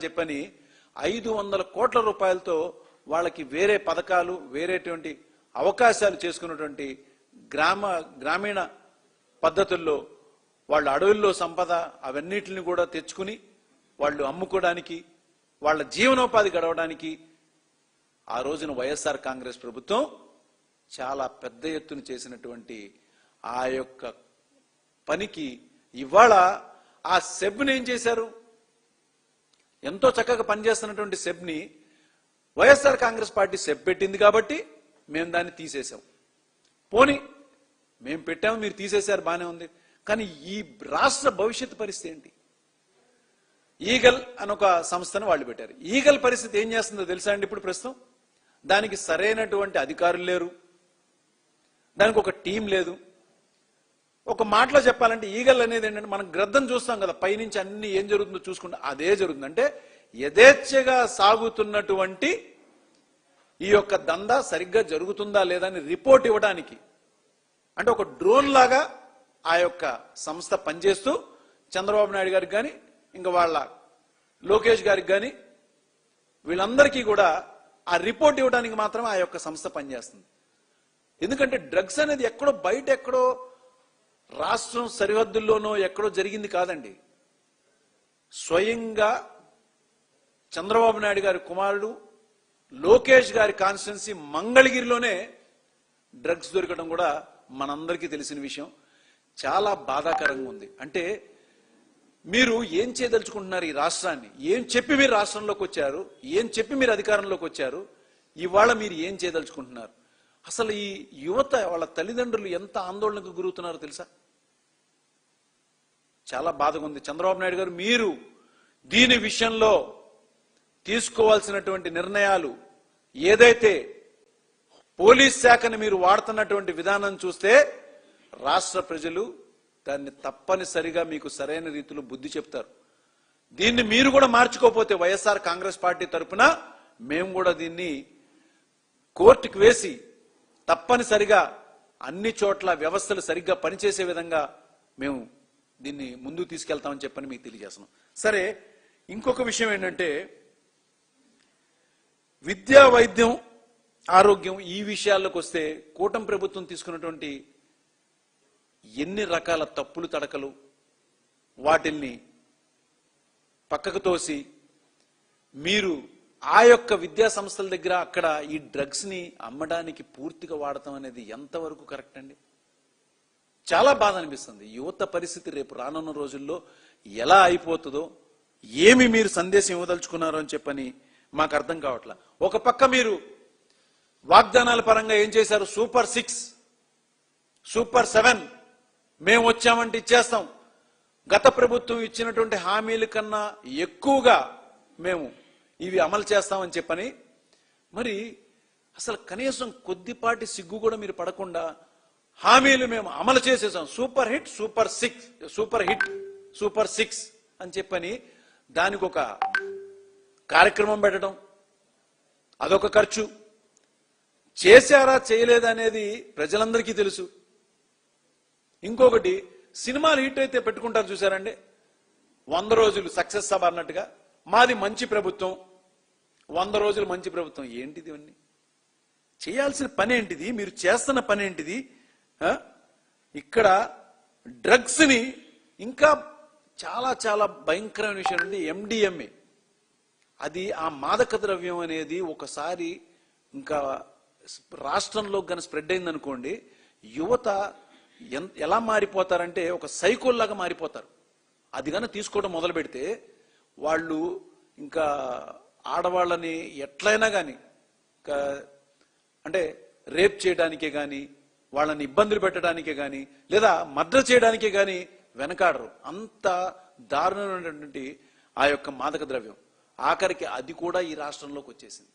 చెప్పని 500 కోట్ల రూపాయలతో వాళ్ళకి వేరే పథకాలు వేరేటువంటి అవకాశాలు చేసుకున్నటువంటి గ్రామీణ పద్ధతుల్లో వాళ్ళ అడవుల్లో సంపద అవన్నిటిని కూడా తెచ్చుకుని వాళ్ళు అమ్ముకోవడానికి వాళ్ళ జీవనోపాధి గడవడానికి ఆ రోజున వైఎస్ఆర్ కాంగ్రెస్ ప్రభుత్వం చాలా పెద్ద ఎత్తున చేసినటువంటి ఆ యొక్క పనికి ఇవాళ ఆ సెబ్ని ఏం చేశారు? ఎంతో చక్కగా పనిచేస్తున్నటువంటి సెబ్ని వైఎస్ఆర్ కాంగ్రెస్ పార్టీ సెబ్ పెట్టింది కాబట్టి మేము దాన్ని తీసేసాం. పోనీ మేము పెట్టాము, మీరు తీసేశారు, బానే ఉంది. కానీ ఈ రాష్ట్ర భవిష్యత్తు పరిస్థితి ఏంటి? ఈగల్ అని ఒక సంస్థను వాళ్ళు పెట్టారు. ఈగల్ పరిస్థితి ఏం చేస్తుందో తెలుసా అండి? ఇప్పుడు ప్రస్తుతం దానికి సరైనటువంటి అధికారులు లేరు, దానికి ఒక టీం లేదు. ఒక మాటలో చెప్పాలంటే ఈగల్ అనేది ఏంటంటే, మనం గ్రద్దం చూస్తాం కదా, పైనుంచి అన్ని ఏం జరుగుతుందో చూసుకుంటే అదే జరుగుతుంది. అంటే యథేచ్ఛగా సాగుతున్నటువంటి ఈ యొక్క దందా సరిగ్గా జరుగుతుందా లేదా అని రిపోర్ట్ ఇవ్వడానికి, అంటే ఒక డ్రోన్ లాగా ఆ యొక్క సంస్థ పనిచేస్తూ చంద్రబాబు నాయుడు గారికి కానీ ఇంకా వాళ్ళ లోకేష్ గారికి కానీ వీళ్ళందరికీ కూడా ఆ రిపోర్ట్ ఇవ్వడానికి మాత్రం ఆ యొక్క సంస్థ పనిచేస్తుంది. ఎందుకంటే డ్రగ్స్ అనేది ఎక్కడో బయట ఎక్కడో రాష్ట్రం సరిహద్దుల్లోనో ఎక్కడో జరిగింది కాదండి. స్వయంగా చంద్రబాబు నాయుడు గారి కుమారుడు లోకేష్ గారి కాన్స్టిట్యున్సీ మంగళగిరిలోనే డ్రగ్స్ దొరకడం కూడా మనందరికీ తెలిసిన విషయం. చాలా బాధాకరంగా ఉంది. అంటే మీరు ఏం చేయదలుచుకుంటున్నారు? ఈ రాష్ట్రాన్ని ఏం చెప్పి మీరు రాష్ట్రంలోకి వచ్చారు? ఏం చెప్పి మీరు అధికారంలోకి వచ్చారు? ఇవాళ మీరు ఏం చేయదలుచుకుంటున్నారు? అసలు ఈ యువత వాళ్ళ తల్లిదండ్రులు ఎంత ఆందోళనకు గురవుతున్నారో తెలుసా? చాలా బాధగా ఉంది. చంద్రబాబు నాయుడు గారు, మీరు దీని విషయంలో తీసుకోవాల్సినటువంటి నిర్ణయాలు ఏదైతే పోలీస్ శాఖను మీరు వాడుతున్నటువంటి విధానం చూస్తే రాష్ట్ర ప్రజలు దాన్ని తప్పనిసరిగా మీకు సరైన రీతిలో బుద్ధి చెప్తారు. దీన్ని మీరు కూడా మార్చుకోకపోతే వైఎస్ఆర్ కాంగ్రెస్ పార్టీ తరఫున మేము కూడా దీన్ని కోర్టుకు వేసి తప్పనిసరిగా అన్ని చోట్ల వ్యవస్థలు సరిగ్గా పనిచేసే విధంగా మేము దీన్ని ముందుకు తీసుకెళ్తామని చెప్పని మీకు తెలియజేస్తున్నాం. సరే, ఇంకొక విషయం ఏంటంటే విద్యా, వైద్యం, ఆరోగ్యం ఈ విషయాల్లోకి వస్తే కూటమి ప్రభుత్వం తీసుకున్నటువంటి ఎన్ని రకాల తప్పులు తడకలు వాటిల్ని పక్కకు తోసి మీరు ఆ యొక్క విద్యా సంస్థల దగ్గర అక్కడ ఈ డ్రగ్స్ ని అమ్మడానికి పూర్తిగా వాడటం అనేది ఎంతవరకు కరెక్ట్ అండి? చాలా బాధ అనిపిస్తుంది. యువత పరిస్థితి రేపు రానున్న రోజుల్లో ఎలా అయిపోతుందో, ఏమి మీరు సందేశం ఇవ్వదలుచుకున్నారో అని చెప్పని మాకు అర్థం కావట్లా. ఒక పక్క మీరు వాగ్దానాల పరంగా ఏం చేశారు? సూపర్ 6, సూపర్ 7 మేము వచ్చామంటే ఇచ్చేస్తాం, గత ప్రభుత్వం ఇచ్చినటువంటి హామీల కన్నా ఎక్కువగా మేము ఇవి అమలు చేస్తామని చెప్పని, మరి అసలు కనీసం కొద్దిపాటి సిగ్గు కూడా మీరు పడకుండా హామీలు మేము అమలు చేసేసాం, super hit, super 6, super hit, super 6 అని చెప్పని దానికి ఒక కార్యక్రమం పెట్టడం, అదొక ఖర్చు. చేశారా చేయలేదా అనేది ప్రజలందరికీ తెలుసు. ఇంకొకటి, సినిమాలు హిట్ అయితే పెట్టుకుంటారు చూసారండి, 100 రోజులు సక్సెస్ సభ అన్నట్టుగా మాది మంచి ప్రభుత్వం, 100 రోజులు మంచి ప్రభుత్వం. ఏంటిది? ఇవన్నీ చేయాల్సిన పని ఏంటిది? మీరు చేస్తున్న పని ఏంటిది? ఇక్కడ డ్రగ్స్ ని ఇంకా చాలా చాలా భయంకరమైన విషయం అండి. MDMA, అది ఆ మాదక ద్రవ్యం అనేది ఒకసారి ఇంకా రాష్ట్రంలో గన స్ప్రెడ్ అయిందనుకోండి, యువత ఎలా మారిపోతారంటే ఒక సైకోల్లాగా మారిపోతారు. అది కన్నా తీసుకోవడం మొదలు పెడితే వాళ్ళు ఇంకా ఆడవాళ్ళని ఎట్లయినా కానీ అంటే రేప్ చేయడానికే కానీ, వాళ్ళని ఇబ్బందులు పెట్టడానికే కానీ, లేదా మర్డర్ చేయడానికే కానీ వెనకాడరు. అంత దారుణమైనటువంటి ఆ యొక్క మాదక ద్రవ్యం ఆఖరికి అది కూడా ఈ రాష్ట్రంలోకి వచ్చేసింది.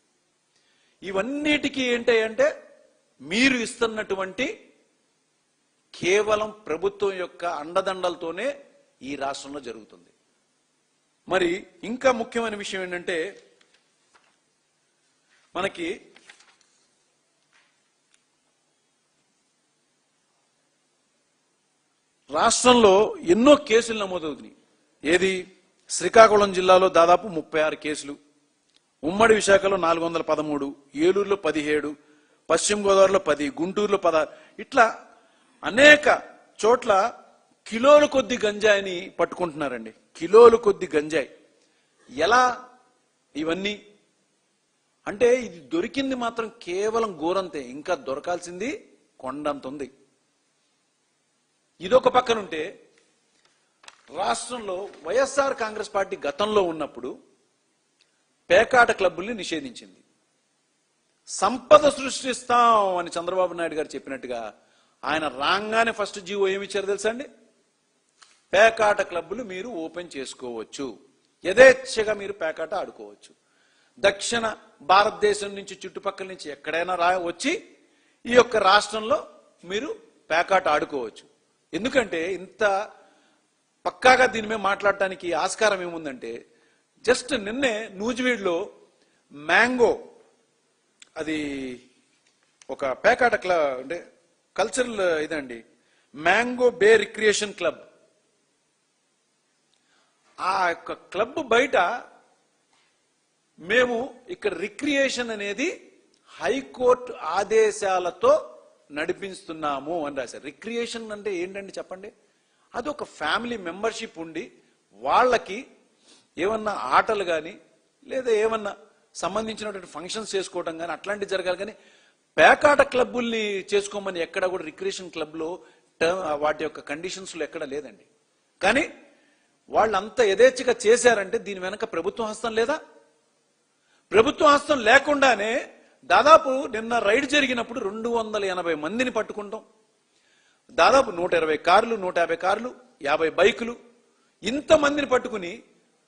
ఇవన్నిటికీ ఏంటంటే మీరు ఇస్తున్నటువంటి కేవలం ప్రభుత్వం యొక్క అండదండలతోనే ఈ రాష్ట్రంలో జరుగుతుంది. మరి ఇంకా ముఖ్యమైన విషయం ఏంటంటే, మనకి రాష్ట్రంలో ఎన్నో కేసులు నమోదవుతున్నాయి. ఏది? శ్రీకాకుళం జిల్లాలో దాదాపు 36 కేసులు, ఉమ్మడి విశాఖలో 413, ఏలూరులో 17, పశ్చిమ గోదావరిలో 10, గుంటూరులో 16, ఇట్లా అనేక చోట్ల కిలోల కొద్ది గంజాయిని పట్టుకుంటున్నారండి. కిలోల కొద్ది గంజాయి. ఎలా ఇవన్నీ అంటే ఇది దొరికింది మాత్రం కేవలం గోరంతే, ఇంకా దొరకాల్సింది కొండంత ఉంది. ఇదొక పక్కనుంటే రాష్ట్రంలో వైఎస్ఆర్ కాంగ్రెస్ పార్టీ గతంలో ఉన్నప్పుడు పేకాట క్లబ్బుల్ని నిషేధించింది. సంపద సృష్టిస్తాం అని చంద్రబాబు నాయుడు గారు చెప్పినట్టుగా ఆయన రాగానే ఫస్ట్ జీవో ఏమి ఇచ్చారు తెలుసా అండి? పేకాట క్లబ్బులు మీరు ఓపెన్ చేసుకోవచ్చు, యథేచ్ఛగా మీరు పేకాట ఆడుకోవచ్చు. దక్షిణ భారతదేశం నుంచి చుట్టుపక్కల నుంచి ఎక్కడైనా వచ్చి ఈ యొక్క రాష్ట్రంలో మీరు పేకాట ఆడుకోవచ్చు. ఎందుకంటే ఇంత పక్కాగా దీని మీద మాట్లాడటానికి ఆస్కారం ఏముందంటే, జస్ట్ నిన్నే నూజివీడులో మ్యాంగో, అది ఒక పేకాట క్లబ్ అంటే కల్చరల్ ఇదండి, మ్యాంగో బే రిక్రియేషన్ క్లబ్. ఆ యొక్క క్లబ్ బయట మేము ఇక్కడ రిక్రియేషన్ అనేది హైకోర్టు ఆదేశాలతో నడిపిస్తున్నాము అని రాశారు. రిక్రియేషన్ అంటే ఏంటండి చెప్పండి? అది ఒక ఫ్యామిలీ మెంబర్షిప్ ఉండి వాళ్ళకి ఏమన్నా ఆటలు కానీ లేదా ఏమన్నా సంబంధించినటువంటి ఫంక్షన్స్ చేసుకోవడం కానీ అట్లాంటివి జరగాలి. కానీ పేకాట క్లబ్బుల్ని చేసుకోమని ఎక్కడ కూడా రిక్రియేషన్ క్లబ్లో వాటి యొక్క కండిషన్స్లో ఎక్కడ లేదండి. కానీ వాళ్ళంతా యథేచ్ఛగా చేశారంటే దీని వెనక ప్రభుత్వ హస్తం లేదా? ప్రభుత్వ హస్తం లేకుండానే దాదాపు నిన్న రైడ్ జరిగినప్పుడు 280 మందిని పట్టుకుంటాం. దాదాపు 120 కార్లు, 150 కార్లు, 50 బైకులు, ఇంతమందిని పట్టుకుని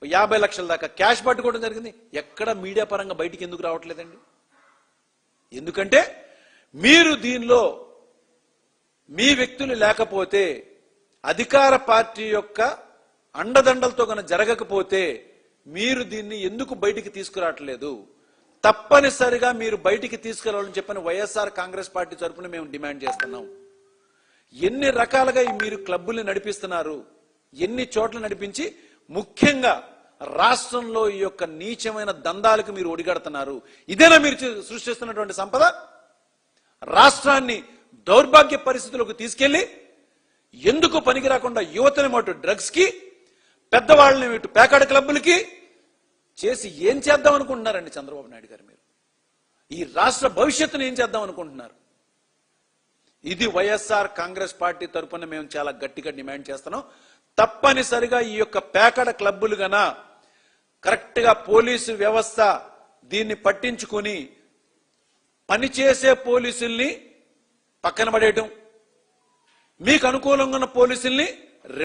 50 లక్షల దాకా క్యాష్ పట్టుకోవడం జరిగింది. ఎక్కడ మీడియా పరంగా బయటికి ఎందుకు రావట్లేదండి? ఎందుకంటే మీరు దీనిలో మీ వ్యక్తులు లేకపోతే, అధికార పార్టీ యొక్క అండదండలతో కనుక జరగకపోతే మీరు దీన్ని ఎందుకు బయటికి తీసుకురావట్లేదు? తప్పనిసరిగా మీరు బయటికి తీసుకురావాలని చెప్పని వైఎస్ఆర్ కాంగ్రెస్ పార్టీ తరఫున మేము డిమాండ్ చేస్తున్నాం. ఎన్ని రకాలుగా మీరు క్లబ్బుల్ని నడిపిస్తున్నారు, ఎన్ని చోట్ల నడిపించి ముఖ్యంగా రాష్ట్రంలో ఈ యొక్క నీచమైన దందాలకు మీరు ఒడిగడుతున్నారు. ఇదేనా మీరు సృష్టిస్తున్నటువంటి సంపద? రాష్ట్రాన్ని దౌర్భాగ్య పరిస్థితులకు తీసుకెళ్లి ఎందుకు పనికి రాకుండా యువతని మటు డ్రగ్స్ కి, పెద్దవాళ్ళని ఇటు పేకాట క్లబ్బులకి చేసి ఏం చేద్దాం అనుకుంటున్నారండి చంద్రబాబు నాయుడు గారు? మీరు ఈ రాష్ట్ర భవిష్యత్తును ఏం చేద్దాం అనుకుంటున్నారు? ఇది వైఎస్ఆర్ కాంగ్రెస్ పార్టీ తరఫున మేము చాలా గట్టిగా డిమాండ్ చేస్తున్నాం. తప్పనిసరిగా ఈ యొక్క పేకాట క్లబ్బులు గన కరెక్ట్ గా పోలీసు వ్యవస్థ దీన్ని పట్టించుకుని పనిచేసే పోలీసుల్ని పక్కన పడేయటం, మీకు అనుకూలంగా ఉన్న పోలీసుల్ని